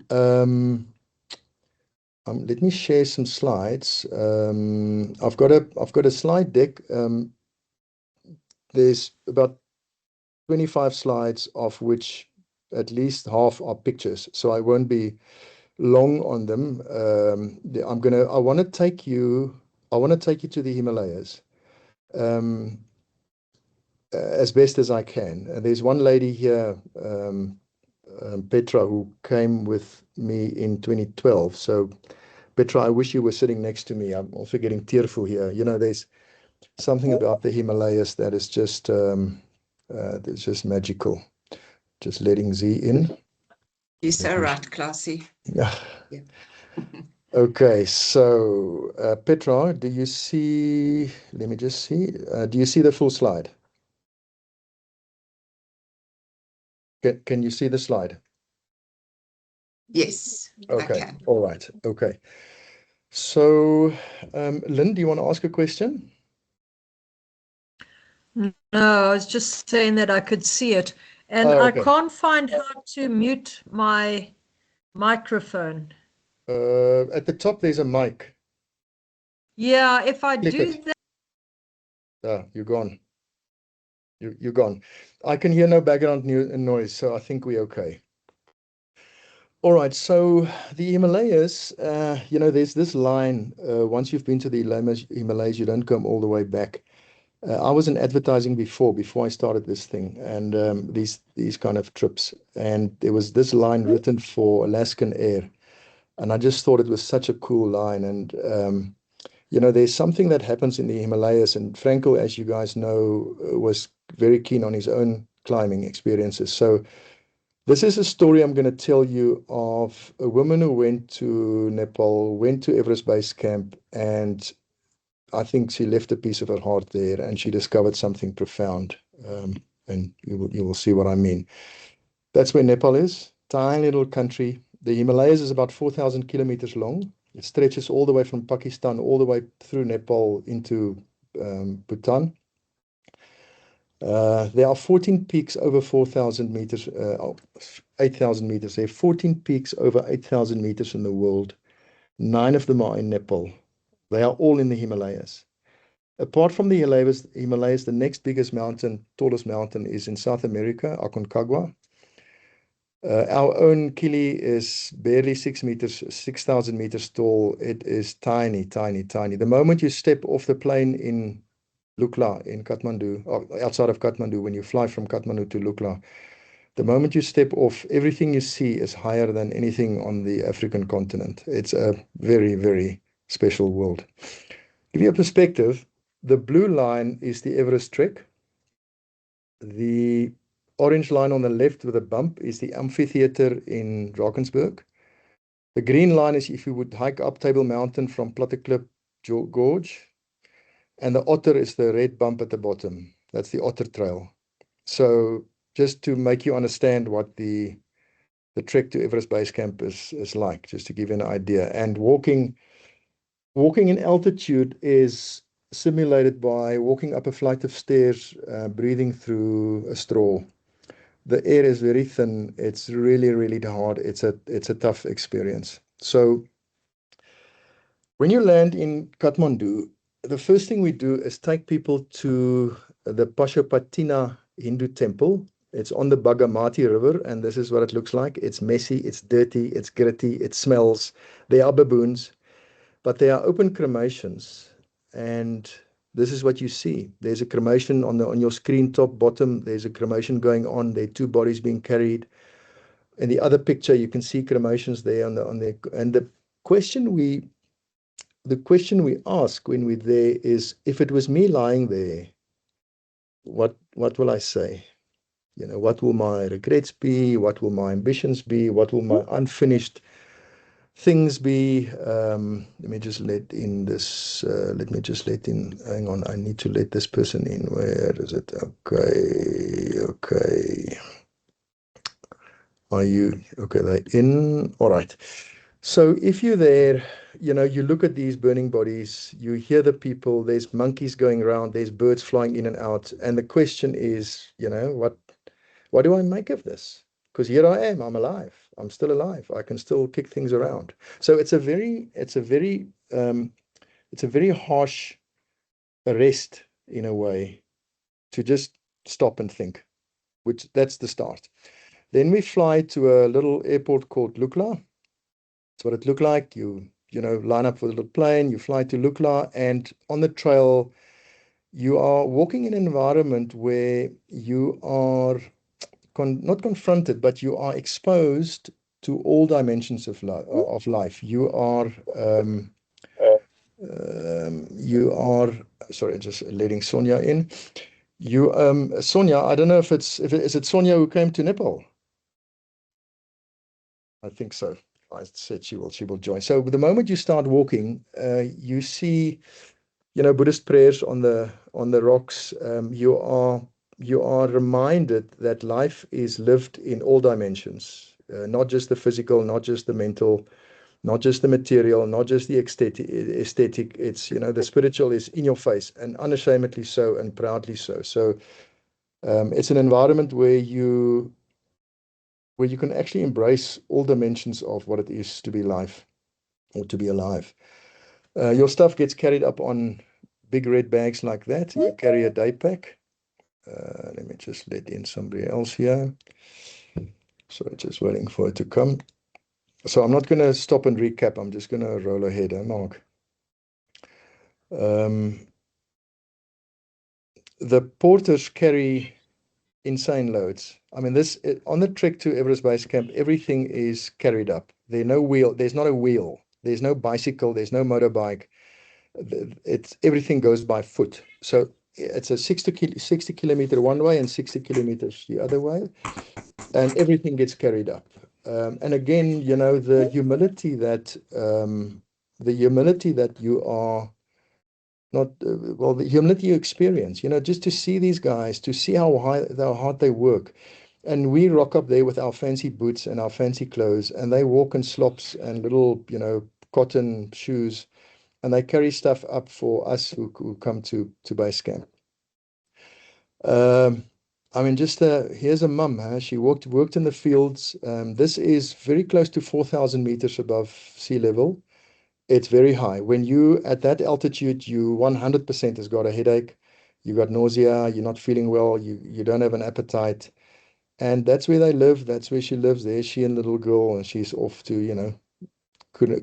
Um, let me share some slides. I've got a slide deck. There's about 25 slides, of which at least half are pictures, so I won't be long on them. I want to take you to the Himalayas, um, as best as I can. There's one lady here, Petra, who came with me in 2012. So Petra, I wish you were sitting next to me. I'm also getting tearful here. There's something about the Himalayas that is just it's just magical. Just letting Z in. You're so right, Klasie. Yeah. Yeah. Okay, so Petra, do you see? Let me just see. Do you see the full slide? Can you see the slide? Yes, I Okay, can. all right. Okay. So, Lynn, do you want to ask a question? No, I was just saying that I could see it. And Oh, I okay. can't find how to mute my microphone. At the top, there's a mic. Yeah, if I Click do it. that. You're gone. You're gone. I can hear no background noise, so I think we're okay. All right, so the Himalayas, there's this line, once you've been to the Himalayas, you don't come all the way back. I was in advertising before I started this thing, and these kind of trips. And there was this line written for Alaskan Air, and I just thought it was such a cool line. And there's something that happens in the Himalayas, and Frankel, as you guys know, was very keen on his own climbing experiences. So this is a story I'm going to tell you of a woman who went to Nepal, went to Everest Base Camp, and I think she left a piece of her heart there, and she discovered something profound. And you will see what I mean. That's where Nepal is. Tiny little country. The Himalayas is about 4,000 kilometers long. It stretches all the way from Pakistan all the way through Nepal into Bhutan. There are 14 peaks over 4,000 meters, 8,000 meters. There are 14 peaks over 8,000 meters in the world. 9 of them are in Nepal. They are all in the Himalayas. Apart from the Himalayas, the next biggest mountain, tallest mountain, is in South America, Aconcagua. Our own Kili is barely 6,000 meters tall. It is tiny, tiny, tiny. The moment you step off the plane in Lukla, in Kathmandu, or outside of Kathmandu, when you fly from Kathmandu to Lukla, the moment you step off, everything you see is higher than anything on the African continent. It's a very, very special world. Give you a perspective, the blue line is the Everest Trek. The orange line on the left with a bump is the amphitheater in Drakensberg. The green line is if you would hike up Table Mountain from Platteklip Gorge. And the otter is the red bump at the bottom. That's the Otter Trail. So just to make you understand what the trek to Everest Base Camp is like, just to give you an idea. And walking in altitude is simulated by walking up a flight of stairs, breathing through a straw. The air is very thin. It's really, really hard. It's a tough experience. So when you land in Kathmandu, the first thing we do is take people to the Pashupatina Hindu temple. It's on the Bagamati River, and this is what it looks like. It's messy, it's dirty, it's gritty, it smells. There are baboons, but there are open cremations, and this is what you see. There's a cremation on your screen, top, bottom. There's a cremation going on. There are two bodies being carried. In the other picture, you can see cremations there and the question we ask when we're there is, if it was me lying there, what will I say? What will my regrets be? What will my ambitions be? What will my unfinished things be? Let me just let in this. Let me just let in. Hang on, I need to let this person in. Where is it? Okay, okay. Are you okay? They're in. All right. So if you're there, you look at these burning bodies, you hear the people, there's monkeys going around, there's birds flying in and out. And the question is, what do I make of this? because here I am, I'm alive. I'm still alive. I can still kick things around. So it's a very harsh arrest in a way to just stop and think, which that's the start. Then we fly to a little airport called Lukla. That's what it looked like. You line up for the little plane, you fly to Lukla, and on the trail, you are walking in an environment where you are not confronted, but you are exposed to all dimensions of life. Sorry, just letting Sonia in. Sonia, I don't know if is it Sonia who came to Nepal? I think so. I said she will join. So the moment you start walking, you see, Buddhist prayers on the rocks. You are reminded that life is lived in all dimensions, not just the physical, not just the mental, not just the material, not just the aesthetic. It's, the spiritual is in your face, and unashamedly so, and proudly so. So it's an environment where you can actually embrace all dimensions of what it is to be life or to be alive. Your stuff gets carried up on big red bags like that. You carry a day pack. Let me just let in somebody else here. So just waiting for it to come. So I'm not going to stop and recap. I'm just going to roll ahead, Mark? The porters carry insane loads. I mean, on the trek to Everest Base Camp, everything is carried up. There's not a wheel. There's no bicycle. There's no motorbike. Everything goes by foot. So it's a 60 kilometer one way and 60 kilometers the other way, and everything gets carried up. And again, the humility that you are not the humility you experience, just to see these guys, to see how hard they work. And we rock up there with our fancy boots and our fancy clothes, and they walk in slops and little, cotton shoes, and they carry stuff up for us who come to base camp. I mean, just here's a mum. She worked in the fields. This is very close to 4,000 meters above sea level. It's very high. When you at that altitude, you 100% has got a headache. You got nausea. You're not feeling well. You don't have an appetite, and that's where they live. That's where she lives. There, she and little girl, and she's off to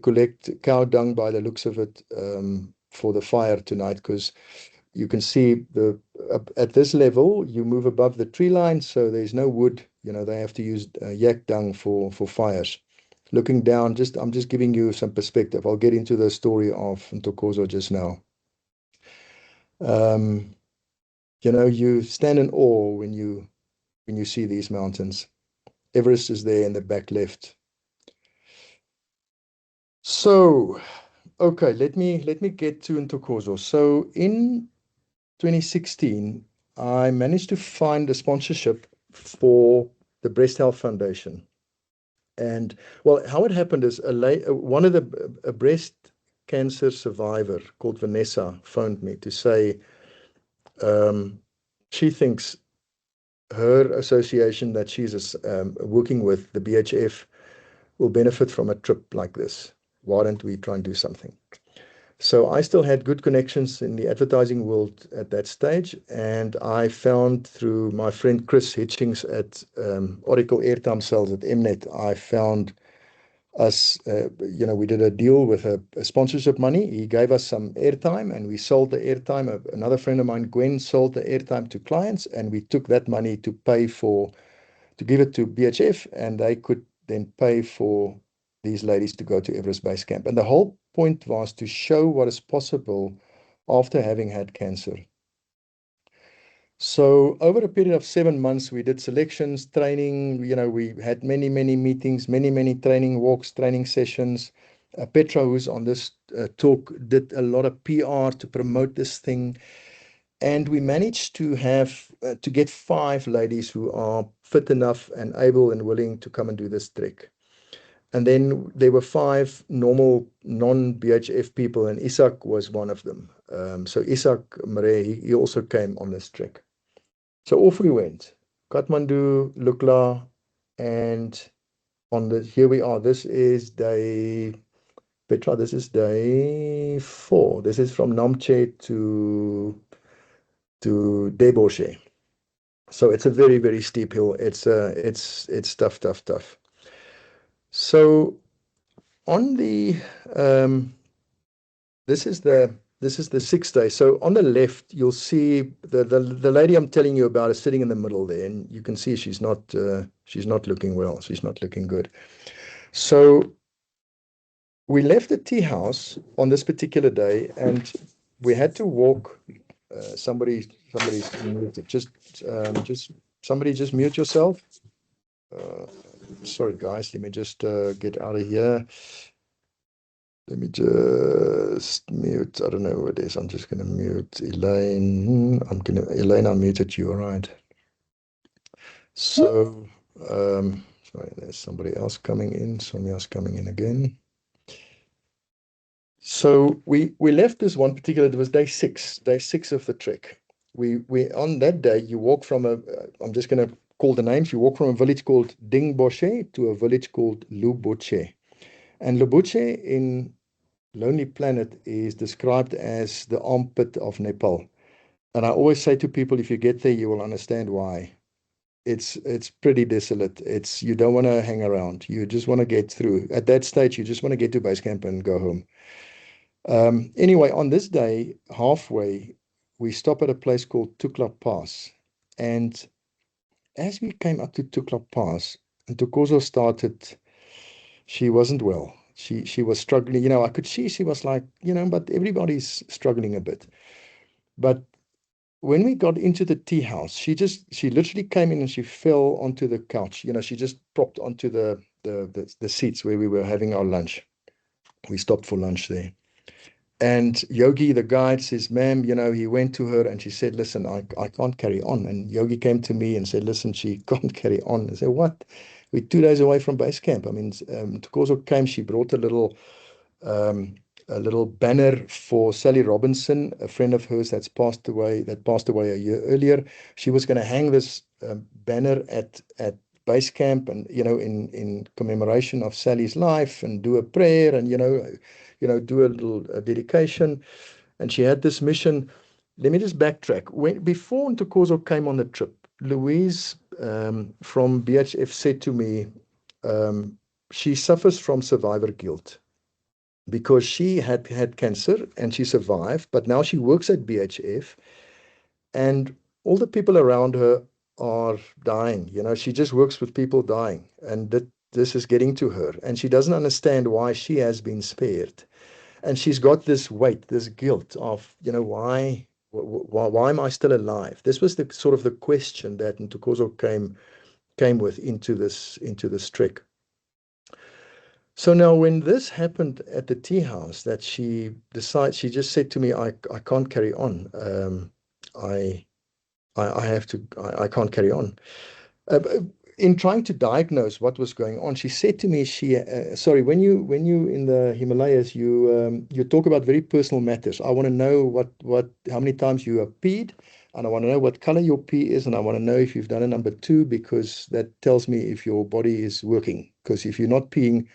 collect cow dung by the looks of it, for the fire tonight, because you can see at this level you move above the tree line, so there's no wood. They have to use yak dung for fires. Looking down, I'm just giving you some perspective. I'll get into the story of Ntokozo just now. You stand in awe when you see these mountains. Everest is there in the back left. So, okay, let me get to Ntokozo. So in 2016, I managed to find a sponsorship for the Breast Health Foundation. And well, how it happened is a breast cancer survivor called Vanessa phoned me to say she thinks her association that she's working with, the BHF, will benefit from a trip like this. Why don't we try and do something? So I still had good connections in the advertising world at that stage, and I found through my friend Chris Hitchings at Oracle Airtime Sales at Mnet, I found us, we did a deal with a sponsorship money. He gave us some airtime, and we sold the airtime. Another friend of mine, Gwen, sold the airtime to clients, and we took that money to give it to BHF, and they could then pay for these ladies to go to Everest Base Camp. And the whole point was to show what is possible after having had cancer. So over a period of 7 months, we did selections, training. We had many, many meetings, many, many training walks, training sessions. Petra, who's on this talk, did a lot of PR to promote this thing. And we managed to get 5 ladies who are fit enough and able and willing to come and do this trek. And then there were 5 normal non-BHF people, and Isak was one of them. So Isak Mare, he also came on this trek. So off we went. Kathmandu, Lukla, And here we are. This is Petra, this is day 4. This is from Namche to Deboshe. So it's a very, very steep hill. It's tough, tough, tough. So on the this is the 6th day. So on the left, you'll see the lady I'm telling you about is sitting in the middle there, and you can see she's not looking well. She's not looking good. So we left the tea house on this particular day, and we had to walk. Somebody's muted. Just somebody just mute yourself. Sorry, guys. Let me just get out of here. Let me just mute. I don't know who it is. I'm just going to mute Elaine. Elaine, I muted you. All right. So, sorry, there's somebody else coming in. Somebody else coming in again. So we left this one particular. It was day 6 of the trek. We on that day you walk from I'm just going to call the names. You walk from a village called Dingboshe to a village called Lubuche, and Lubuche in Lonely Planet is described as the armpit of Nepal. And I always say to people, if you get there, you will understand why. It's pretty desolate. You don't want to hang around. You just want to get through. At that stage, you just want to get to base camp and go home. Anyway, on this day, halfway, we stop at a place called Tukla Pass. And as we came up to Tukla Pass, and Tukozo started, she wasn't well. She was struggling. You know, I could see she was like, but everybody's struggling a bit. But when we got into the tea house, she literally came in and she fell onto the couch. She just propped onto the seats where we were having our lunch. We stopped for lunch there. And Yogi, the guide, says, ma'am, he went to her and she said, listen, I can't carry on. And Yogi came to me and said, listen, she can't carry on. I said, what? We're 2 days away from base camp. I mean, Tukozo came, she brought um, a little banner for Sally Robinson, a friend of hers that passed away a year earlier. She was going to hang this banner at base camp, and in commemoration of Sally's life, and do a prayer, and do a little dedication. And she had this mission. Let me just backtrack. Before Ntokozo came on the trip, Louise from BHF said to me, she suffers from survivor guilt because she had cancer and she survived, but now she works at BHF and all the people around her are dying. She just works with people dying, and this is getting to her, and she doesn't understand why she has been spared. And she's got this weight, this guilt of, why am I still alive? This was the sort of the question that Ntokozo came with into this trek. So now when this happened at the tea house, that she just said to me, I can't carry on. I can't carry on. In trying to diagnose what was going on, she said to me, sorry, when you in the Himalayas, you talk about very personal matters. I want to know how many times you have peed, and I want to know what color your pee is, and I want to know if you've done a number 2, because that tells me if your body is working. Because if you're not peeing,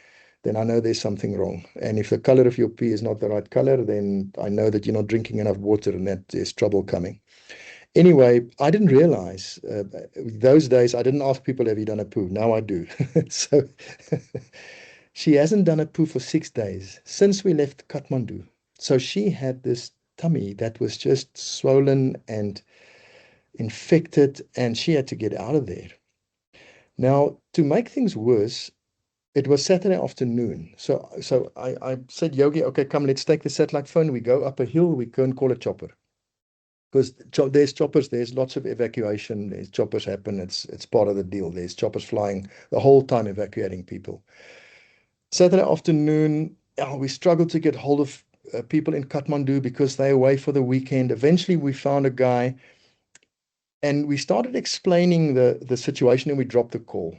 then I know there's something wrong. And if the color of your pee is not the right color, then I know that you're not drinking enough water and that there's trouble coming. Anyway, I didn't realize those days, I didn't ask people, have you done a poo? Now I do. So she hasn't done a poo for 6 days since we left Kathmandu. So she had this tummy that was just swollen and infected, and she had to get out of there. Now, to make things worse, it was Saturday afternoon. So I said, Yogi, okay, come, let's take the satellite phone. We go up a hill, we go and call a chopper. Because there's choppers, there's lots of evacuation, there's choppers happen, it's part of the deal. There's choppers flying the whole time evacuating people. Saturday afternoon, we struggled to get hold of people in Kathmandu because they're away for the weekend. Eventually, we found a guy, and we started explaining the situation, and we dropped the call.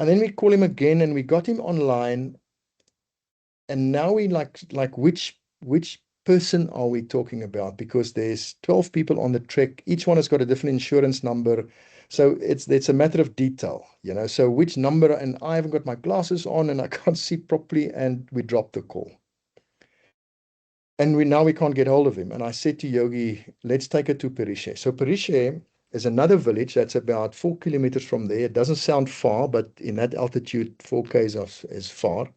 And then we call him again, and we got him online. And now we like which person are we talking about? Because there's 12 people on the trek. Each one has got a different insurance number. So it's a matter of detail, so which number, and I haven't got my glasses on and I can't see properly, and we dropped the call. And now we can't get hold of him. And I said to Yogi, let's take it to Perishe. So Perishe is another village that's about 4 kilometers from there. It doesn't sound far, but in that altitude, 4K is far.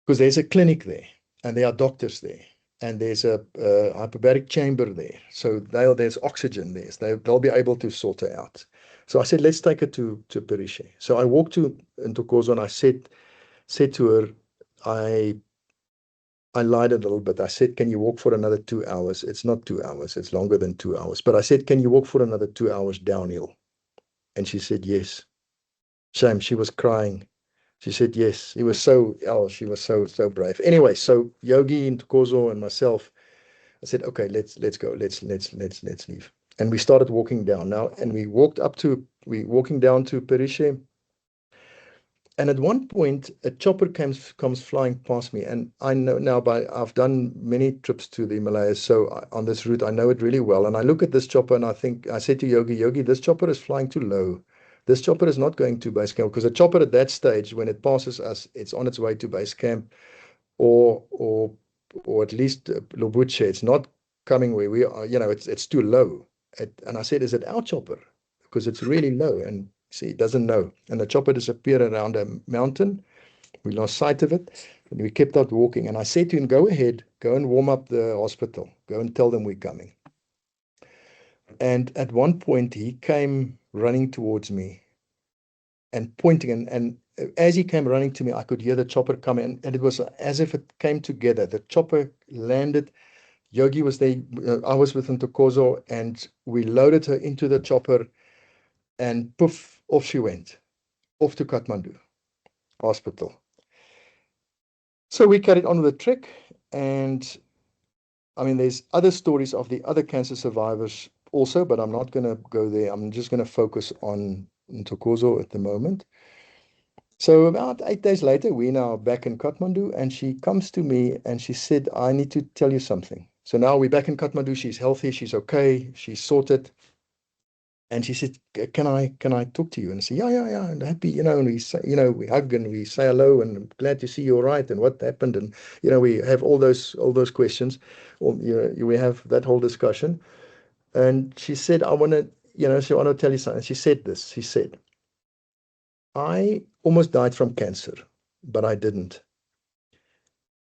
Because there's a clinic there, and there are doctors there, and there's a hyperbaric chamber there. So there's oxygen there. So they'll be able to sort it out. So I said, let's take it to Perishe. So I walked into Kozo, and I said to her, I lied a little bit. I said, can you walk for another 2 hours? It's not 2 hours. It's longer than 2 hours. But I said, can you walk for another 2 hours downhill? And she said, yes. Shame, she was crying. She said, yes. She was so brave. Anyway, so Yogi and Kozo and myself, I said, okay, let's go. Let's leave. And we started walking down now. And we walking down to Perishe. And at one point, a chopper comes flying past me. And I know now I've done many trips to the Himalayas. So on this route, I know it really well. And I look at this chopper and I said to Yogi, this chopper is flying too low. This chopper is not going to base camp, because a chopper at that stage, when it passes us, it's on its way to base camp or at least Lobuche. It's not coming where we are. It's too low. And I said, is it our chopper? Because it's really low. And see, it doesn't know. And the chopper disappeared around a mountain. We lost sight of it, and we kept out walking. And I said to him, go ahead, go and warm up the hospital. Go and tell them we're coming. And at one point, he came running towards me and pointing. And as he came running to me, I could hear the chopper coming. And it was as if it came together. The chopper landed. Yogi was there. I was with Ntokozo, and we loaded her into the chopper. And poof, off she went, off to Kathmandu hospital. So we carried on with the trek, and I mean, there's other stories of the other cancer survivors also, but I'm not going to go there. I'm just going to focus on Ntokozo at the moment. So about 8 days later, we're now back in Kathmandu, and she comes to me and she said, I need to tell you something. So now we're back in Kathmandu. She's healthy. She's okay. She's sorted. And she said, can I talk to you? And I said, yeah, and happy, and we say, we hug and we say hello, and I'm glad to see you all right, and what happened, and we have all those questions, or we have that whole discussion. And she said, I want to tell you something. She said this. She said, I almost died from cancer, but I didn't.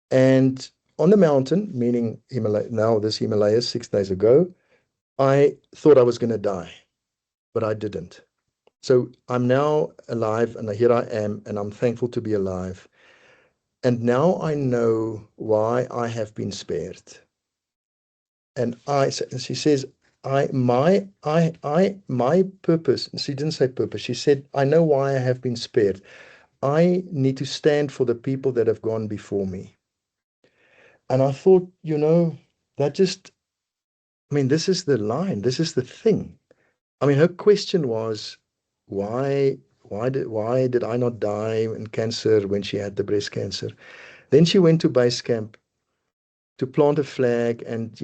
And on the mountain, meaning this Himalayas 6 days ago, I thought I was going to die, but I didn't. So I'm now alive, and here I am, and I'm thankful to be alive. And now I know why I have been spared. And she says, my purpose, and she didn't say purpose, she said, I know why I have been spared. I need to stand for the people that have gone before me. And I thought, that just, this is the line, this is the thing. Her question was, why did I not die in cancer when she had the breast cancer? Then she went to base camp to plant a flag and,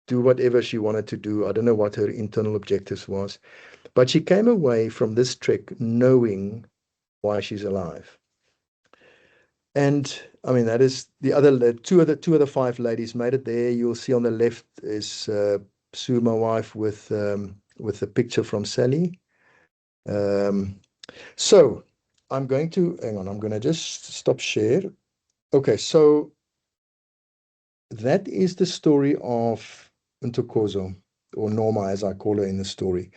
do whatever she wanted to do. I don't know what her internal objectives was, but she came away from this trek knowing why she's alive. And that is two of the 5 ladies made it there. You'll see on the left is Sue, my wife, with a picture from Sally. So I'm going to just stop share. Okay, so that is the story of Ntokozo, or Norma, as I call her in the story.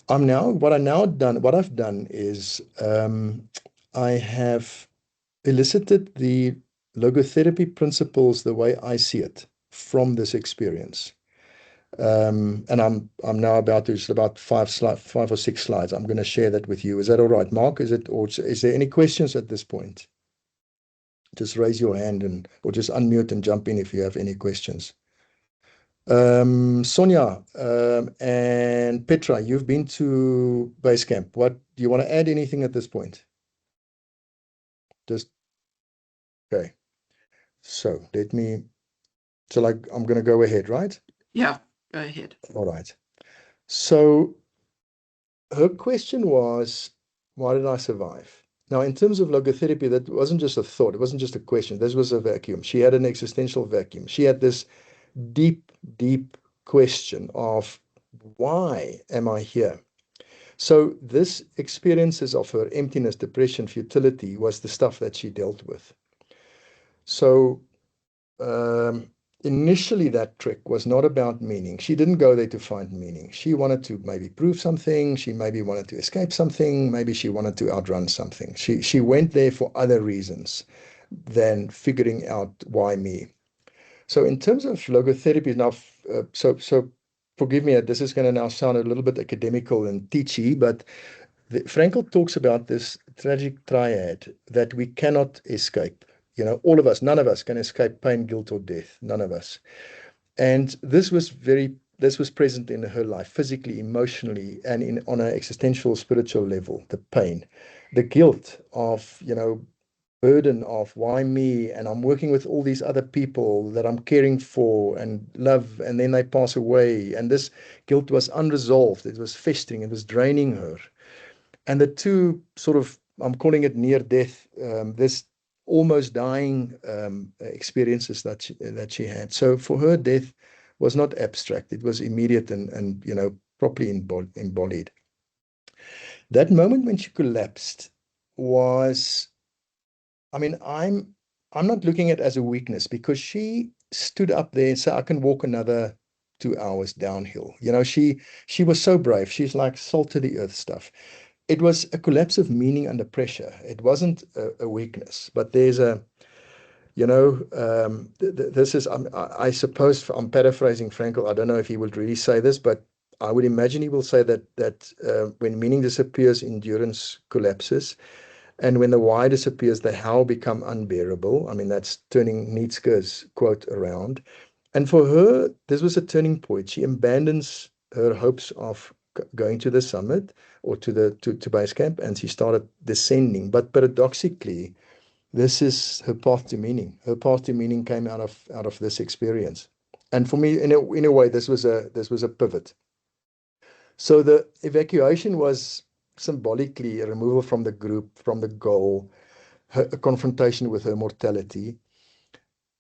What I've done is I have elicited the logotherapy principles the way I see it from this experience. And I'm now about 5 or 6 slides. I'm going to share that with you. Is that all right, Mark? Is there any questions at this point? Just raise your hand or just unmute and jump in if you have any questions. Sonia and Petra, you've been to base camp. What do you want to add anything at this point? Okay. So I'm going to go ahead, right? Yeah, go ahead. All right. So her question was, why did I survive? Now, in terms of logotherapy, that wasn't just a thought. It wasn't just a question. This was a vacuum. She had an existential vacuum. She had this deep, deep question of, why am I here? So this experiences of her emptiness, depression, futility was the stuff that she dealt with. So um, initially that trek was not about meaning. She didn't go there to find meaning. She wanted to maybe prove something. She maybe wanted to escape something. Maybe she wanted to outrun something. She went there for other reasons than figuring out why me. So in terms of logotherapy, now, so forgive me, this is going to now sound a little bit academical and teachy, but Frankl talks about this tragic triad that we cannot escape. You know, all of us, none of us can escape pain, guilt, or death. None of us. And this was present in her life, physically, emotionally, and on an existential, spiritual level. The pain, the guilt of, burden of why me, and I'm working with all these other people that I'm caring for and love, and then they pass away. And this guilt was unresolved. It was festering. It was draining her. And the two sort of, I'm calling it near death, this almost dying experiences that she had. So for her, death was not abstract. It was immediate and properly embodied. That moment when she collapsed was, I mean, I'm not looking at it as a weakness, because she stood up there and said, I can walk another 2 hours downhill. She was so brave. She's like salt to the earth stuff. It was a collapse of meaning under pressure. It wasn't a weakness, but there's a, this is, I suppose I'm paraphrasing Frankl. I don't know if he would really say this, but I would imagine he will say that when meaning disappears, endurance collapses. And when the why disappears, the how become unbearable. I mean, that's turning Nietzsche's quote around. And for her, this was a turning point. She abandons her hopes of going to the summit or to base camp, and she started descending. But paradoxically, this is her path to meaning. Her path to meaning came out of this experience. And for me, in a way, this was a pivot. So the evacuation was symbolically a removal from the group, from the goal, a confrontation with her mortality,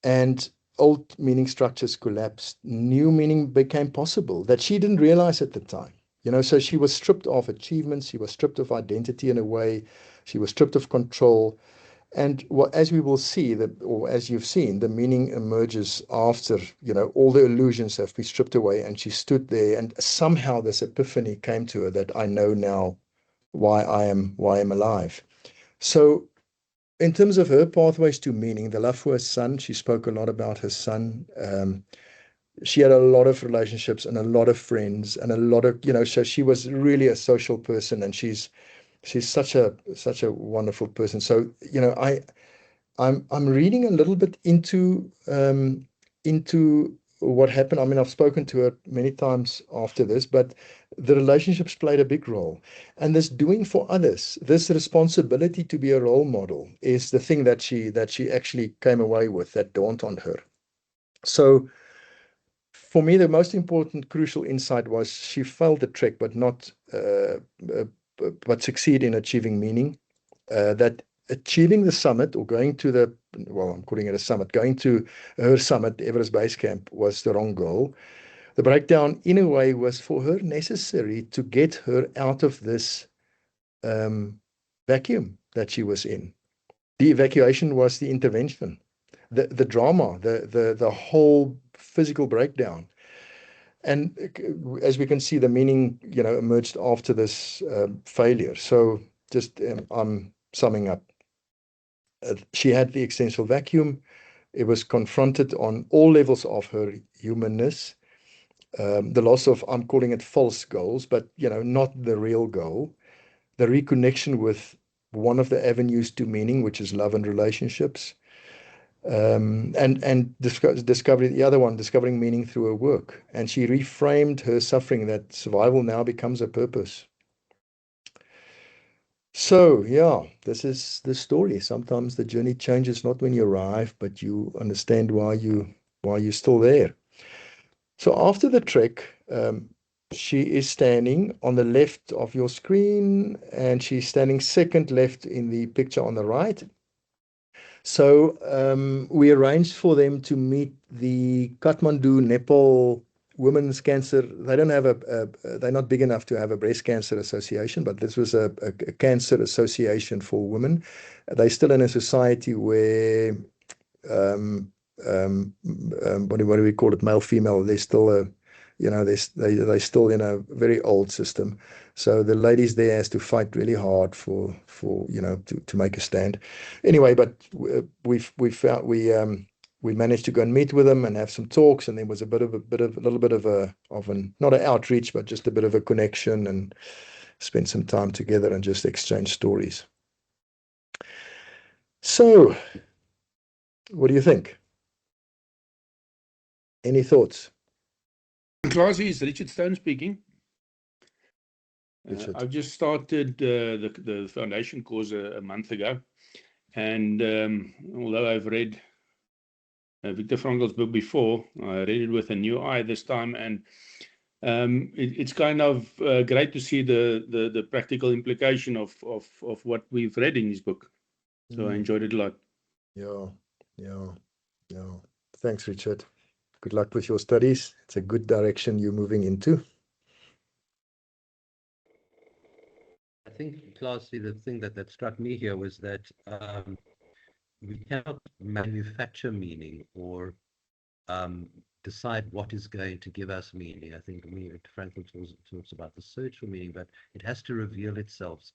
and old meaning structures collapsed. New meaning became possible that she didn't realize at the time. So she was stripped of achievements, she was stripped of identity in a way, she was stripped of control. And as we will see, or as you've seen, the meaning emerges after, all the illusions have been stripped away, and she stood there, and somehow this epiphany came to her that I know now why I'm alive. So in terms of her pathways to meaning, the love for her son, she spoke a lot about her son. She had a lot of relationships and a lot of friends and a lot of, so she was really a social person, and she's such a wonderful person. So, I'm reading a little bit into what happened. I mean, I've spoken to her many times after this, but the relationships played a big role. And this doing for others, this responsibility to be a role model, is the thing that she actually came away with, that dawned on her. So for me, the most important, crucial insight was she failed the trek, but not but succeed in achieving meaning. That achieving the summit, or going to I'm calling it a summit, going to her summit, the Everest Base Camp, was the wrong goal. The breakdown, in a way, was for her necessary to get her out of this vacuum that she was in. The evacuation was the intervention, the drama, the whole physical breakdown. And as we can see, the meaning, emerged after this failure. So just I'm summing up. She had the existential vacuum. It was confronted on all levels of her humanness. The loss of, I'm calling it false goals, but not the real goal. The reconnection with one of the avenues to meaning, which is love and relationships. And discovering the other one, discovering meaning through her work. And she reframed her suffering, that survival now becomes a purpose. So yeah, this is the story. Sometimes the journey changes not when you arrive, but you understand why you're still there. So after the trek, she is standing on the left of your screen, and she's standing second left in the picture on the right. So we arranged for them to meet the Kathmandu, Nepal Women's Cancer. They don't have they're not big enough to have a breast cancer association, but this was a cancer association for women. They're still in a society where what do we call it, male female, they're still they're still in a very old system. So the ladies there has to fight really hard for to make a stand. Anyway, but we managed to go and meet with them and have some talks, and there was a little bit of an not an outreach, but just a bit of a connection, and spend some time together and just exchange stories. So what do you think? Any thoughts? Klasie, is Richard Stone speaking. Richard. I've just started the foundation course a month ago, and although I've read Viktor Frankl's book before, I read it with a new eye this time, and it's kind of great to see the practical implication of what we've read in his book. So I enjoyed it a lot. Yeah. Thanks, Richard. Good luck with your studies. It's a good direction you're moving into. I think, Klasie, the thing that struck me here was that we cannot manufacture meaning or decide what is going to give us meaning. I think Frankl talks about the search for meaning, but it has to reveal itself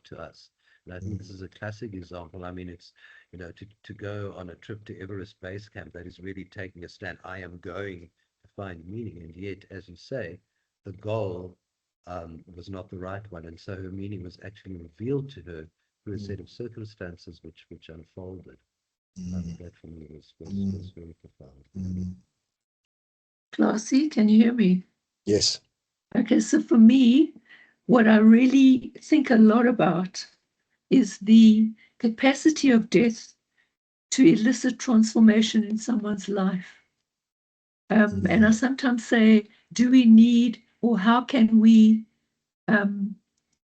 to us. And I think this is a classic example. I mean, it's, to go on a trip to Everest Base Camp, that is really taking a stand. I am going to find meaning. And yet, as you say, the goal was not the right one. And so her meaning was actually revealed to her through a set of circumstances which unfolded. That for me was very profound. Klasie, can you hear me? Yes. Okay, so for me, what I really think a lot about is the capacity of death to elicit transformation in someone's life. And I sometimes say, do we need, or how can we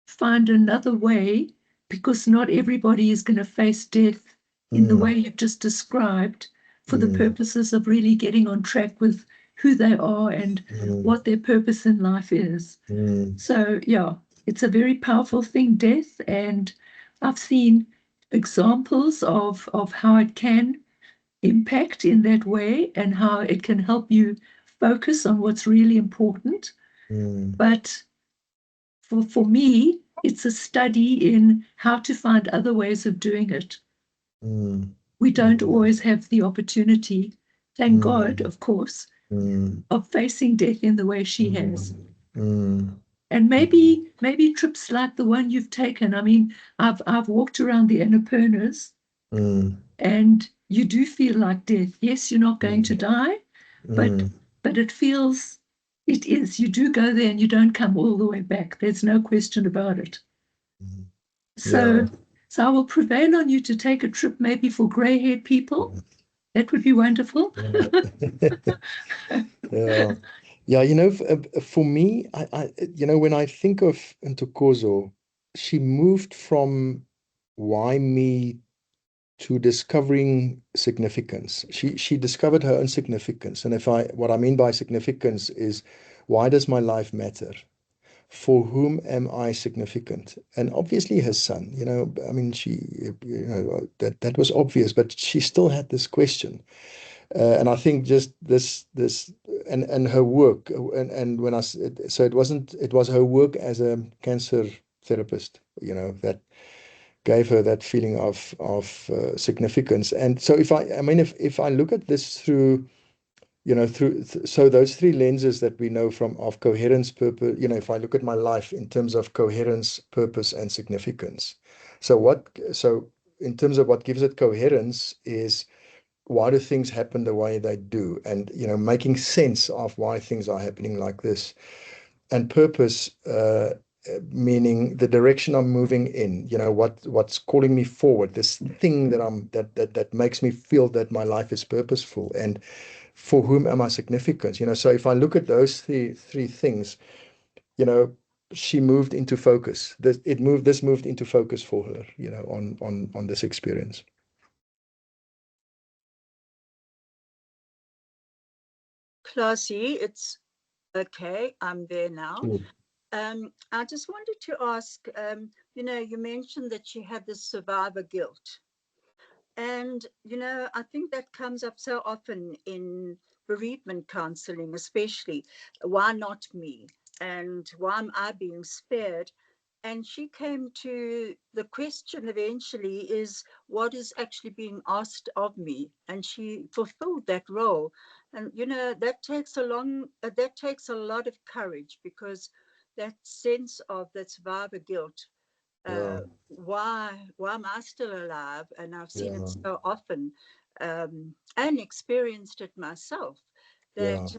find another way? Because not everybody is going to face death in the way you've just described, for the purposes of really getting on track with who they are and what their purpose in life is. So, yeah, it's a very powerful thing, death. And I've seen examples of how it can impact in that way and how it can help you focus on what's really important. But for me, it's a study in how to find other ways of doing it. We don't always have the opportunity, thank God, of course, of facing death in the way she has. And maybe trips like the one you've taken. I mean, I've walked around the Annapurnas, and you do feel like death. Yes, you're not going to die, but it feels, it is. You do go there and you don't come all the way back. There's no question about it. So I will prevail on you to take a trip maybe for grey-haired people. That would be wonderful. Yeah, for me, I when I think of Ntokozo, she moved from why me to discovering significance. She discovered her own significance. And what I mean by significance is, why does my life matter? For whom am I significant? And obviously her son, I mean, that was obvious, but she still had this question. And I think just this and her work, and when it was her work as a cancer therapist, that gave her that feeling of significance. And so if I look at this through so those three lenses that we know of coherence, purpose, if I look at my life in terms of coherence, purpose, and significance. So in terms of what gives it coherence is, why do things happen the way they do? And, making sense of why things are happening like this. And purpose, meaning the direction I'm moving in, what's calling me forward, this thing that makes me feel that my life is purposeful. And for whom am I significant? So if I look at those three things, she moved into focus. This moved into focus for her, on this experience. Klasie, it's okay. I'm there now. I just wanted to ask, you mentioned that you had this survivor guilt. And, I think that comes up so often in bereavement counseling, especially. Why not me? And why am I being spared? And she came to the question eventually is what is actually being asked of me? And she fulfilled that role. And, that takes a lot of courage, because that sense of that survivor guilt, why am I still alive? And I've seen it so often, and experienced it myself, that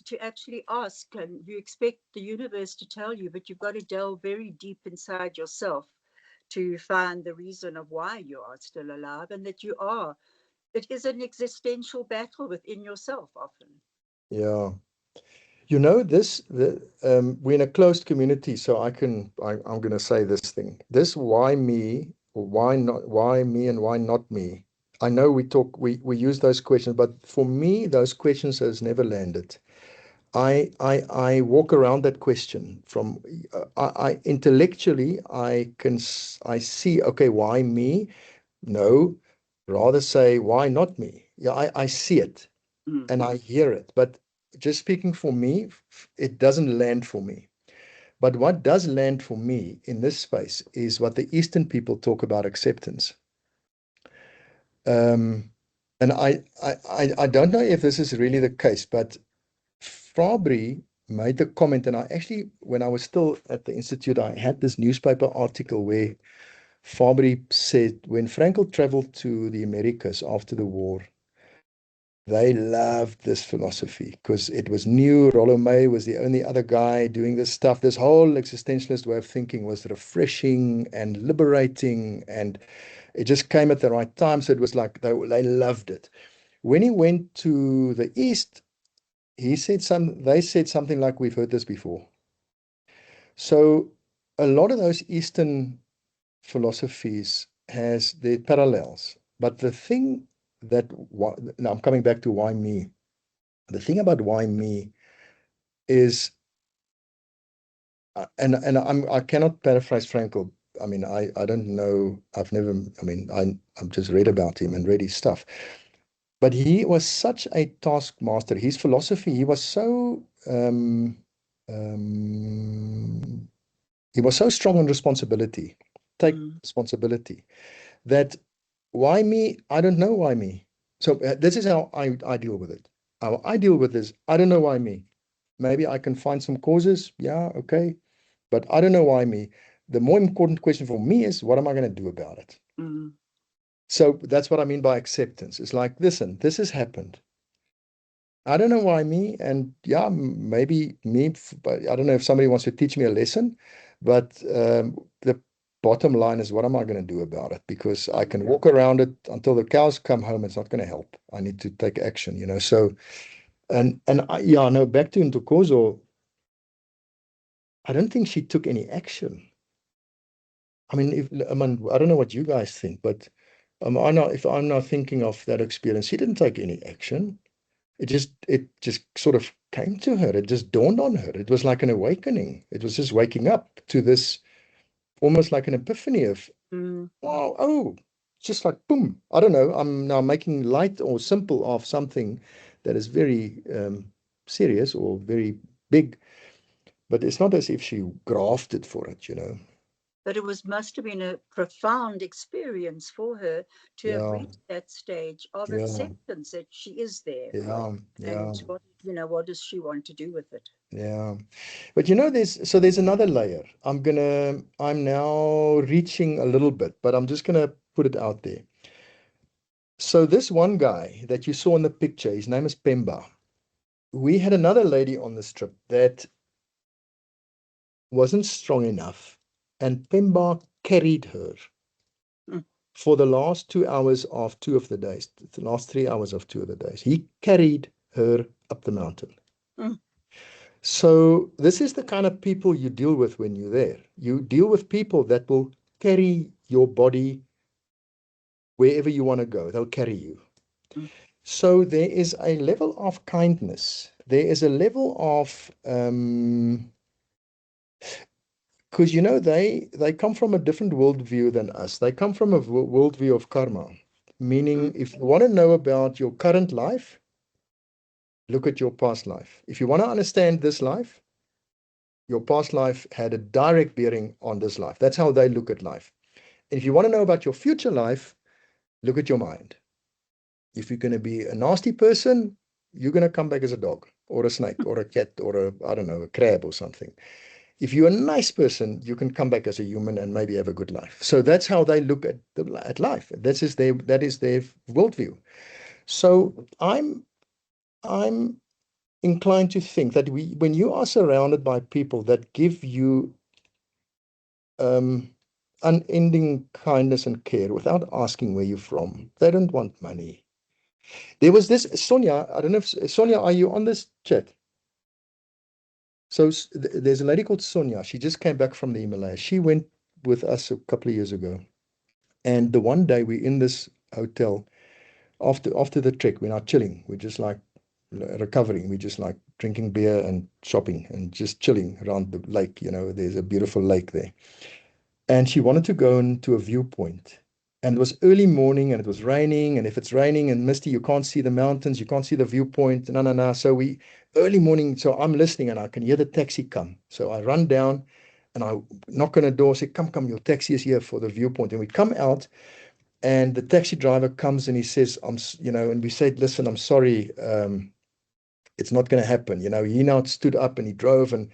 to actually ask, and you expect the universe to tell you, but you've got to delve very deep inside yourself to find the reason of why you are still alive, and that it is an existential battle within yourself often. Yeah. We're in a closed community, so I'm going to say this thing. This why me, or why me and why not me? I know we use those questions, but for me, those questions has never landed. I walk around that question from, I intellectually, I see, okay, why me? No, rather say, why not me? Yeah, I see it and I hear it, but just speaking for me, it doesn't land for me. But what does land for me in this space is what the Eastern people talk about acceptance. And I don't know if this is really the case, but Fabry made the comment, and I actually, when I was still at the Institute, I had this newspaper article where Fabry said when Frankl traveled to the Americas after the war, they loved this philosophy because it was new. Rollo May was the only other guy doing this stuff. This whole existentialist way of thinking was refreshing and liberating, and it just came at the right time. So it was like they loved it. When he went to the East, they said something like, we've heard this before. So a lot of those Eastern philosophies has their parallels. But the thing now I'm coming back to why me. The thing about why me is, and I cannot paraphrase Frankl. I mean, I don't know. I've just read about him and read his stuff. But he was such a taskmaster. His philosophy, he was so strong on responsibility, take responsibility, that why me? I don't know why me. So this is how I deal with it. How I deal with this, I don't know why me. Maybe I can find some causes. Yeah, okay. But I don't know why me. The more important question for me is, what am I going to do about it? So that's what I mean by acceptance. It's like, listen, this has happened. I don't know why me. And yeah, maybe me, but I don't know if somebody wants to teach me a lesson. But the bottom line is, what am I going to do about it? Because I can walk around it until the cows come home. It's not going to help. I need to take action, So, back to Ntokozo. I don't think she took any action. I don't know what you guys think, but if I'm not thinking of that experience, she didn't take any action. It just sort of came to her. It just dawned on her. It was like an awakening. It was just waking up to this, almost like an epiphany of, wow, oh, just like boom. I don't know. I'm now making light or simple of something that is very serious or very big, but it's not as if she grafted for it. But it must have been a profound experience for her to have reached that stage of acceptance that she is there. And what does she want to do with it? Yeah. But there's another layer. I'm now reaching a little bit, but I'm just gonna put it out there. So this one guy that you saw in the picture, his name is Pemba. We had another lady on this trip that wasn't strong enough, and Pemba carried her for the last 2 hours of 2 of the days, the last 3 hours of 2 of the days. He carried her up the mountain. Mm. So this is the kind of people you deal with when you're there. You deal with people that will carry your body wherever you want to go. They'll carry you. Mm. So there is a level of kindness. There is a level of because they come from a different worldview than us. They come from a worldview of karma, meaning if you want to know about your current life, look at your past life. If you want to understand this life, your past life had a direct bearing on this life. That's how they look at life. And if you want to know about your future life, look at your mind. If you're going to be a nasty person, you're going to come back as a dog or a snake or a cat or I don't know, a crab or something. If you're a nice person, you can come back as a human and maybe have a good life. So that's how they look at life. That is their worldview. So I'm inclined to think that when you are surrounded by people that give you unending kindness and care without asking where you're from, they don't want money. There was this Sonia. I don't know if Sonia, are you on this chat? So there's a lady called Sonia. She just came back from the Himalayas. She went with us a couple of years ago. And the one day we're in this hotel after the trek, we're not chilling. We're just like recovering. We're just like drinking beer and shopping and just chilling around the lake. There's a beautiful lake there. And she wanted to go into a viewpoint. And it was early morning and it was raining. And if it's raining and misty, you can't see the mountains, you can't see the viewpoint. No. So early morning, so I'm listening and I can hear the taxi come. So I run down and I knock on the door, say, come, your taxi is here for the viewpoint. And we come out and the taxi driver comes and he says, and we said, listen, I'm sorry. It's not going to happen. He now stood up and he drove and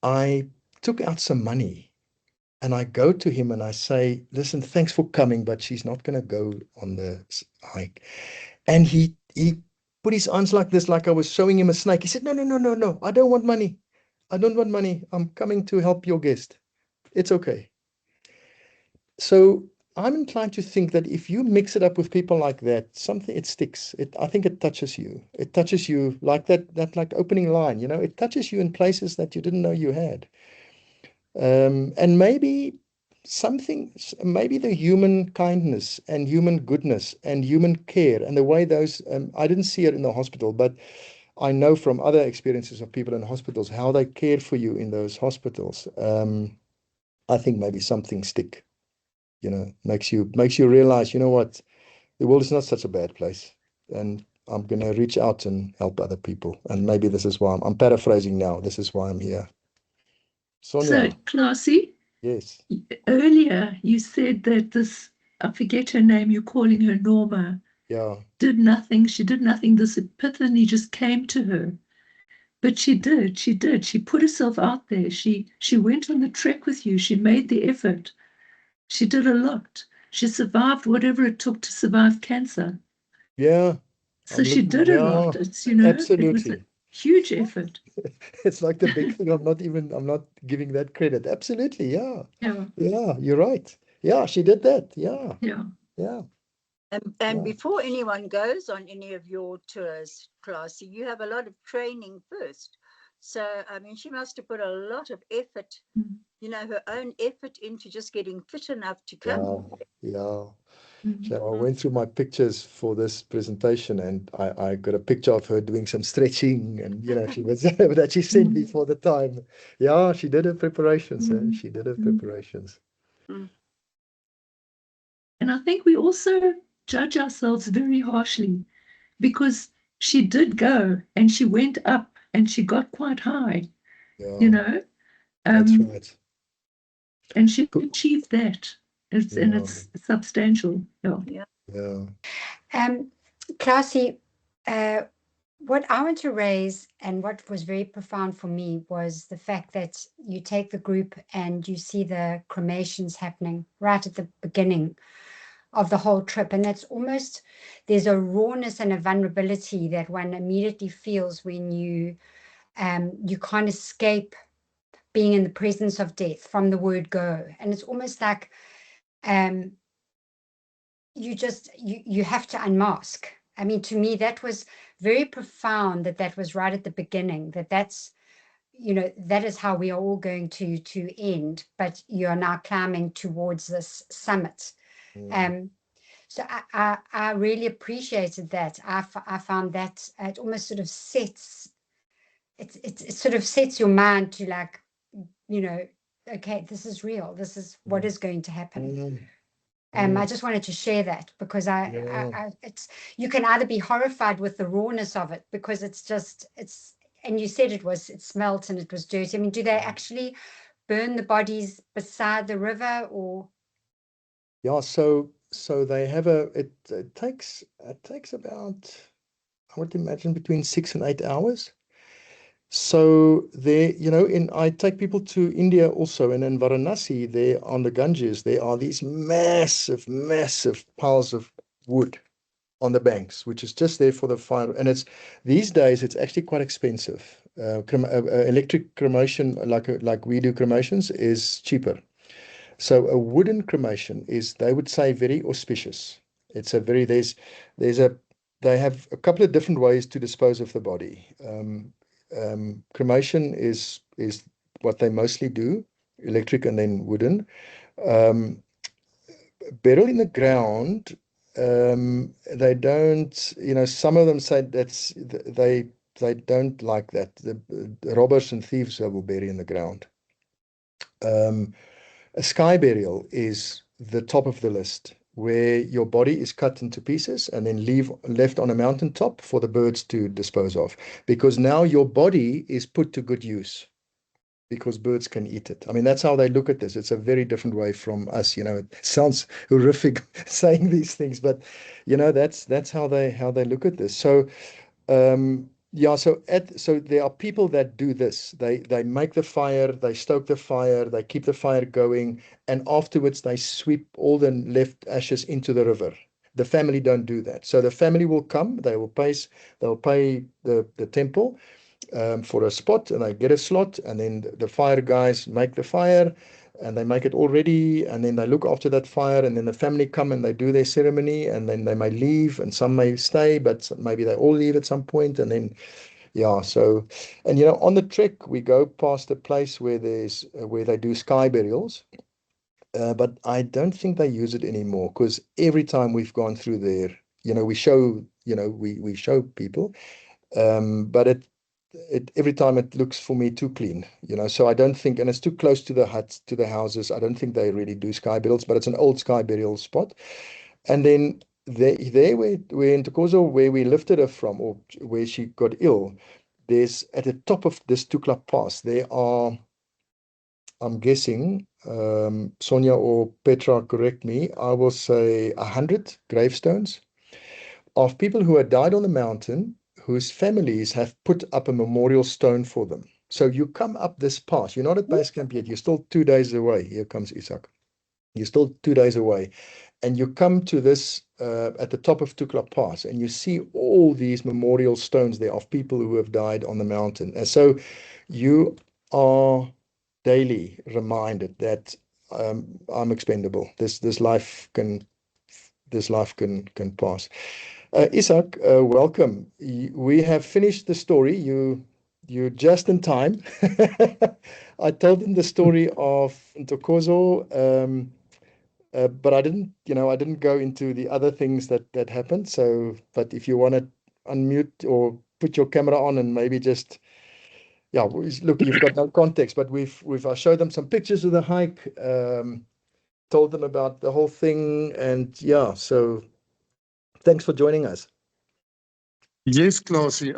I took out some money. And I go to him and I say, listen, thanks for coming, but she's not going to go on the hike. And he put his arms like this, like I was showing him a snake. He said, no. I don't want money. I don't want money. I'm coming to help your guest. It's okay. So I'm inclined to think that if you mix it up with people like that, it sticks. I think it touches you. It touches you like that like opening line, it touches you in places that you didn't know you had. And maybe the human kindness and human goodness and human care and the way those, I didn't see it in the hospital, but I know from other experiences of people in hospitals, how they care for you in those hospitals. I think maybe something stick, makes you realize, what, the world is not such a bad place. And I'm going to reach out and help other people. And maybe this is why I'm paraphrasing now. This is why I'm here. Sonia. So, Klasie, Yes. earlier you said that this, I forget her name, you're calling her Norma, Yeah. did nothing. She did nothing. This epiphany just came to her. But she did. She put herself out there. She went on the trek with you. She made the effort. She did a lot. She survived whatever it took to survive cancer. Yeah. So she did a lot. It's, it was a Absolutely. huge effort. It's like the big thing. I'm not giving that credit. Absolutely. Yeah. Yeah. Yeah. You're right. Yeah. She did that. Yeah. Yeah. Yeah. And Yeah. before anyone goes on any of your tours, Klasie, you have a lot of training first. So, I mean, she must have put a lot of effort, her own effort into just getting fit enough to come. Yeah. So I went through my pictures for this presentation and I got a picture of her doing some stretching and, she was that she sent me for the time. Yeah, she did her preparations. She did her preparations. And I think we also judge ourselves very harshly because she did go and she went up and she got quite high, Yeah. That's right. And she achieved that. It's substantial. Yeah. Klasie, what I want to raise and what was very profound for me was the fact that you take the group and you see the cremations happening right at the beginning of the whole trip. And that's almost, there's a rawness and a vulnerability that one immediately feels when you can't escape being in the presence of death from the word go. And it's almost like you have to unmask. I mean, to me, that was very profound, that was right at the beginning, that's, you know, that is how we are all going to end, but you are now climbing towards this summit. So I really appreciated that. I found that it almost sort of sets, it sort of sets your mind to, like, you know, okay, this is real. This is what is going to happen. I just wanted to share that because it's, you can either be horrified with the rawness of it because it's just, and you said it smelt and it was dirty. I mean, do they actually burn the bodies beside the river, or? Yeah, so they have it takes about, I would imagine, between 6 and 8 hours. So there, you know, I take people to India also, and in Varanasi, there on the Ganges, there are these massive piles of wood on the banks, which is just there for the fire. And these days it's actually quite expensive. Electric cremation, like we do cremations, is cheaper. So a wooden cremation is, they would say, very auspicious. It's a very, they have a couple of different ways to dispose of the body. Cremation is what they mostly do, electric and then wooden. Burial in the ground, they don't, you know, some of them say they don't like that. The robbers and thieves will bury in the ground. A sky burial is the top of the list, where your body is cut into pieces and then left on a mountaintop for the birds to dispose of, because now your body is put to good use because birds can eat it. I mean, that's how they look at this. It's a very different way from us. You know, it sounds horrific saying these things, but you know, that's how they look at this. So yeah, so there are people that do this. They make the fire, they stoke the fire, they keep the fire going, and afterwards they sweep all the left ashes into the river. The family don't do that. So the family will come, they'll pay the temple for a spot, and they get a slot, and then the fire guys make the fire, and they make it all ready, and then they look after that fire, and then the family come and they do their ceremony, and then they may leave, and some may stay, but maybe they all leave at some point, and then yeah. So, and you know, on the trek we go past a place where they do sky burials, but I don't think they use it anymore, because every time we've gone through there, you know, we show people, but every time it looks for me too clean, you know, so I don't think, and it's too close to the huts, to the houses. I don't think they really do sky burials, but it's an old sky burial spot. And then there where in Tokozo, where we lifted her from, or where she got ill, there's at the top of this Tukla Pass, there are, I'm guessing, Sonia or Petra, correct me, I will say 100 gravestones of people who had died on the mountain, whose families have put up a memorial stone for them. So you come up this pass, you're not at base camp yet, you're still 2 days away. Here comes Isak. You're still 2 days away. And you come to this at the top of Tukla Pass, and you see all these memorial stones there of people who have died on the mountain. And so you are daily reminded that I'm expendable. This life can pass. Isak, welcome. We have finished the story. You're just in time. I told them the story of Ntokozo, but I didn't go into the other things that happened. So, but if you want to unmute or put your camera on and maybe just, yeah, look, you've got no context, but I showed them some pictures of the hike, told them about the whole thing, and yeah, so thanks for joining us. Yes, Klasie.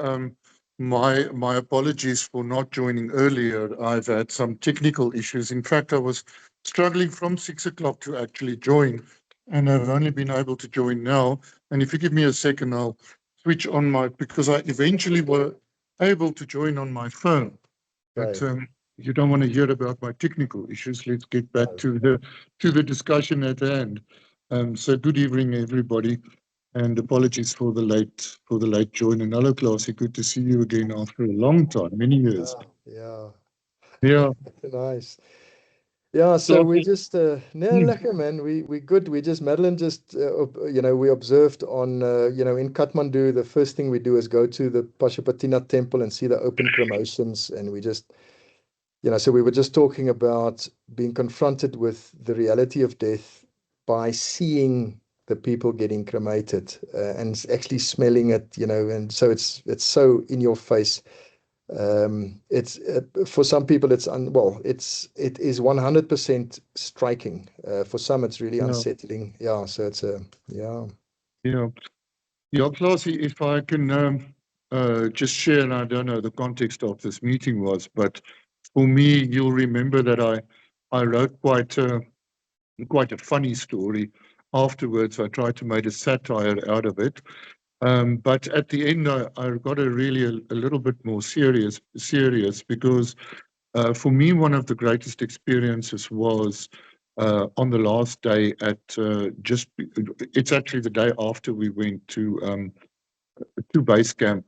My apologies for not joining earlier. I've had some technical issues. In fact, I was struggling from 6 o'clock to actually join, and I've only been able to join now. And if you give me a second, I'll switch on because I eventually were able to join on my phone. But you don't want to hear about my technical issues. Let's get back to the discussion at hand. So good evening, everybody. And apologies for the late join. And hello, Klasie, good to see you again after a long time, many years. Yeah. Yeah. Nice. Yeah, so we Klasie, just lekker man. We good. We just Madeline just we observed on in Kathmandu. The first thing we do is go to the Pashupatinath temple and see the open cremations, and we just so we were just talking about being confronted with the reality of death by seeing the people getting cremated and actually smelling it, and so it's so in your face. It's for some people it is 100% striking. For some it's really yeah, unsettling. Yeah, so it's yeah, yeah, Klasie, if I can just share, and I don't know the context of this meeting was, but for me, you'll remember that I wrote quite a funny story. Afterwards, I tried to make a satire out of it. But at the end, I got a really a little bit more serious because for me, one of the greatest experiences was on the last day it's actually the day after we went to base camp.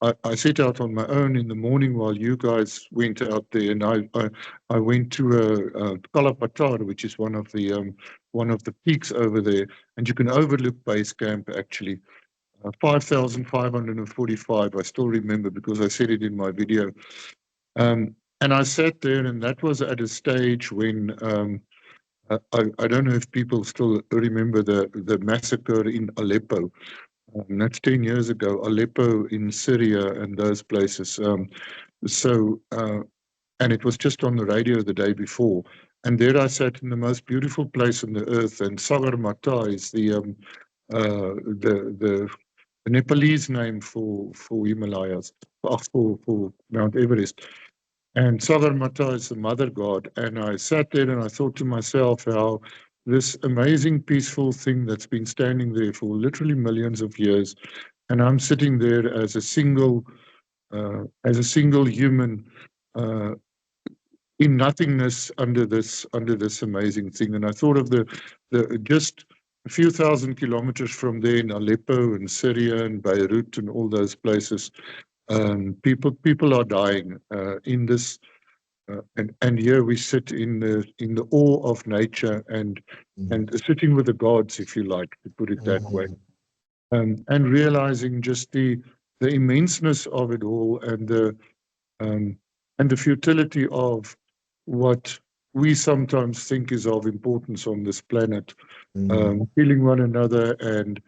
I set out on my own in the morning while you guys went out there, and I went to Kalapatar, which is one of the peaks over there, and you can overlook base camp actually. 5,545. I still remember because I said it in my video. And I sat there, and that was at a stage when I don't know if people still remember the massacre in Aleppo. That's 10 years ago, Aleppo in Syria and those places. And it was just on the radio the day before. And there I sat in the most beautiful place on the earth, and Sagarmatha is the Nepalese name for Himalayas, for Mount Everest. And Sagarmatha is the mother god. And I sat there and I thought to myself how this amazing peaceful thing that's been standing there for literally millions of years, and I'm sitting there as a single human uh, in nothingness under this amazing thing. And I thought of the just a few thousand kilometers from there in Aleppo and Syria and Beirut and all those places, people are dying in this. And here we sit in the awe of nature and sitting with the gods, if you like, to put it that way, and realizing just the immenseness of it all um, and the futility of what we sometimes think is of importance on this planet, killing one another and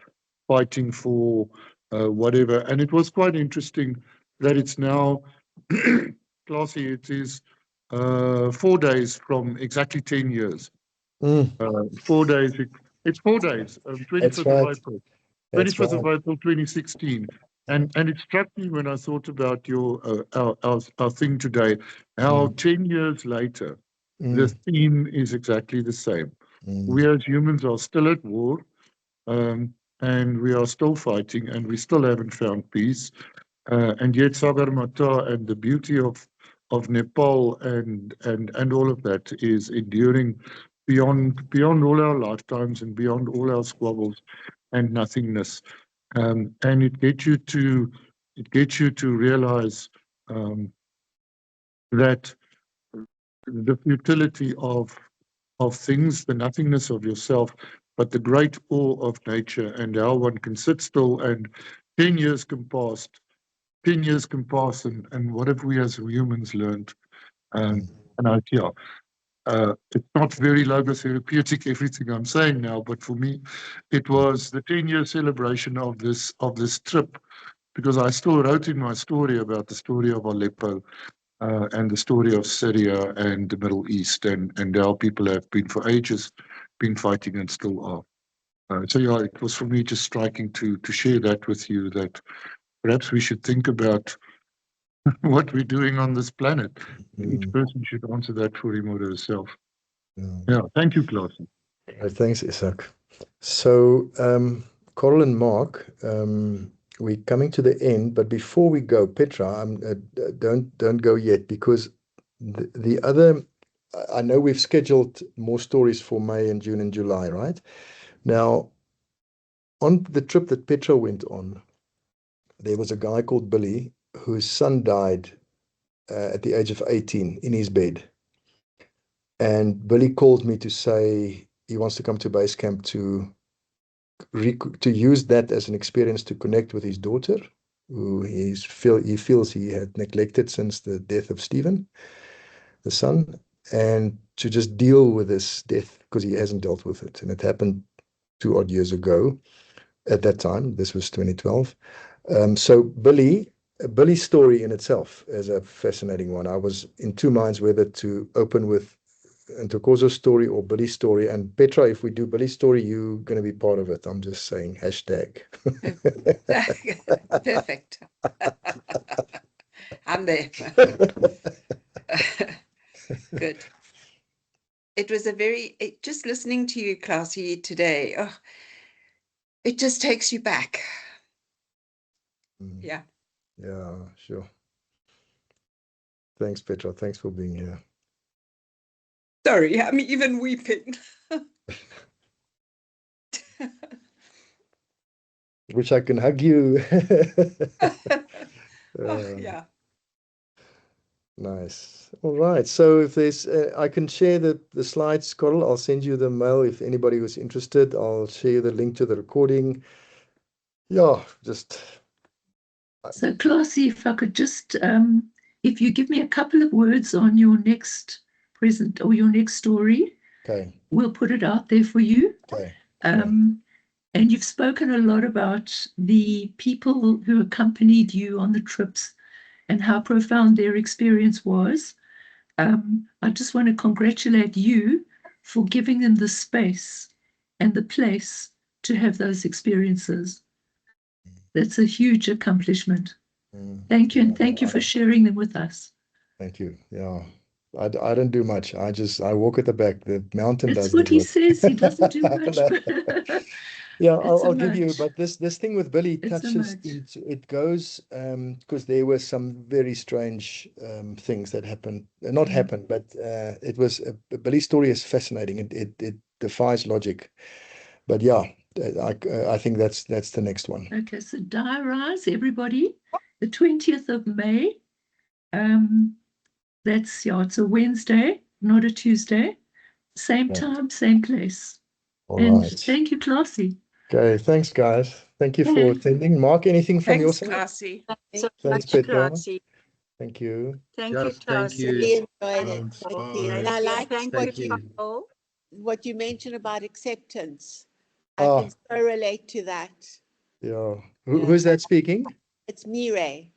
fighting for whatever. And it was quite interesting that it's now, Klasie, it is 4 days from exactly 10 years. 4 days, it's 4 days, That's 25th right. of April. That's 25th of right. April 2016. And it struck me when I thought about our thing today, how 10 years later, the theme is exactly the same. We as humans are still at war, and we are still fighting, and we still haven't found peace. And yet Sagarmatha and the beauty of Nepal and all of that is enduring beyond all our lifetimes and beyond all our squabbles and nothingness. And it gets you to realize that the futility of things, the nothingness of yourself, but the great awe of nature and how one can sit still and 10 years can pass, 10 years can pass, and what have we as humans learned? It's not very logotherapeutic, everything I'm saying now, but for me, it was the 10-year celebration of this trip, because I still wrote in my story about the story of Aleppo and the story of Syria and the Middle East, and how people have been for ages been fighting and still are. So yeah, it was for me just striking to share that with you, that perhaps we should think about what we're doing on this planet. Each person should answer that for him or herself. Yeah, thank you, Klasie. Thanks, Isak. So, Coral and Mark, we're coming to the end, but before we go, Petra, don't go yet, because the other, I know we've scheduled more stories for May and June and July, right? Now, on the trip that Petra went on, there was a guy called Billy whose son died at the age of 18 in his bed. And Billy called me to say he wants to come to base camp to use that as an experience to connect with his daughter, who he feels he had neglected since the death of Stephen, the son, and to just deal with this death because he hasn't dealt with it. And it happened 2 odd years ago. At that time, this was 2012. So Billy's story in itself is a fascinating one. I was in 2 minds whether to open with Ntokozo's story or Billy's story. And Petra, if we do Billy's story, you're going to be part of it. I'm just saying, hashtag. Perfect. I'm there. Good. It was just listening to you, Klasie, today, it just takes you back. Yeah. Yeah, sure. Thanks, Petra. Thanks for being here. Sorry, I'm even weeping. Wish I can hug you. Yeah. Nice. All right. So if there's, I can share the slides, Coral. I'll send you the mail if anybody was interested. I'll share the link to the recording. Yeah, just. So, Klasie, if I could just, if you give me a couple of words on your next present or your next story, Okay. We'll put it out there for you. Okay. And you've spoken a lot about the people who accompanied you on the trips and how profound their experience was. I just want to congratulate you for giving them the space and the place to have those experiences. That's a huge accomplishment. Thank you, and thank you for sharing them with us. Thank you. Yeah. I don't do much. I walk at the back. The mountain That's does what the he work. says. He doesn't do much. Yeah, It's a I'll give you, much. but this thing with Billy It's a touches much. into, it goes, because there were some very strange things that happened, not happened, but it was, Billy's story is fascinating. It defies logic. But yeah, I think that's the next one. Okay, so diarise, everybody, the 20th of May. That's, yeah, it's a Wednesday, not a Tuesday. Same Right. time, same place. All And right. thank you, Klasie. Okay, thanks, guys. Thank you for attending. Mark, anything from your Thanks, side? Klasie. So Thanks, much, Petra. Klasie. Thank you. Thank you, Yes, thank Klasie. you. Really enjoyed it. Thanks. Thank Bye. you. And I like Thank Thank you, you. Carol. what you mentioned about acceptance. I Ah, can so relate to that. yeah. Yeah. Who's that speaking? It's Mireille.